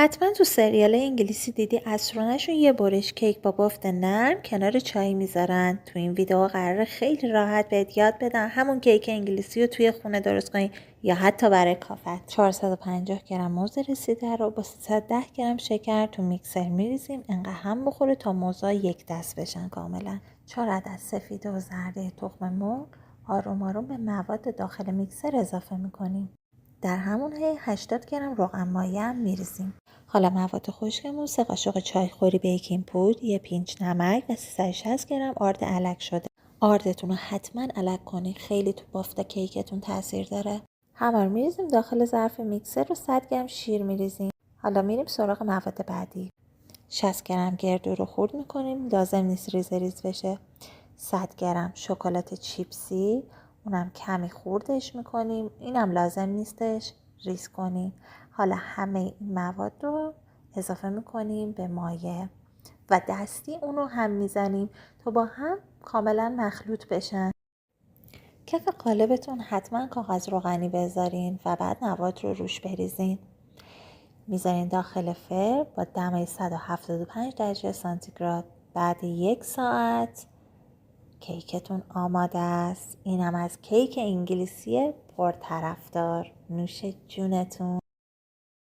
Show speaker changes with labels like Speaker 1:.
Speaker 1: حتما تو سریال انگلیسی دیدی عصرونه‌شون یه برش کیک با بافت نرم کنار چای میذارن. تو این ویدیو قراره خیلی راحت بهت یاد بدن همون کیک انگلیسی رو توی خونه درست کنی یا حتی برای کافت. 450 گرم موز رسیده رو با 310 گرم شکر تو میکسر میریزیم. انقدر هم بخوره تا موزا یک دست بشن کاملا. 4 عدد سفیده و زرده تخم مرغ آروم آروم به مواد داخل میکسر اضافه میکنیم. در همون هی 80 گرم روغن مایه هم میریزیم. حالا مواد خشکمون 3 قاشق چایخوری بیکینگ پودر، یه پینچ نمک و 360 گرم آرد الک شده. آردتون رو حتما الک کنید، خیلی تو بافت کیکتون تاثیر داره. همه رو میریزیم داخل ظرف میکسر و 100 گرم شیر میریزیم. حالا میریم سراغ مواد بعدی. 60 گرم گردو رو خرد میکنیم، لازم نیست ریز ریز بشه. 100 گرم شکلات چیپسی، اونم کمی خوردش میکنیم، اینم لازم نیستش ریز کنیم. حالا همه این مواد رو اضافه میکنیم به مایه و دستی اونو هم میزنیم تا با هم کاملا مخلوط بشن. کف قالبتون حتما کاغذ روغنی بذارین و بعد مواد رو روش بریزین. میذارین داخل فرن با دمای 175 درجه سانتیگراد. بعد 1 ساعت کیکتون آماده است. اینم از کیک انگلیسی پرطرفدار. نوش جونتون.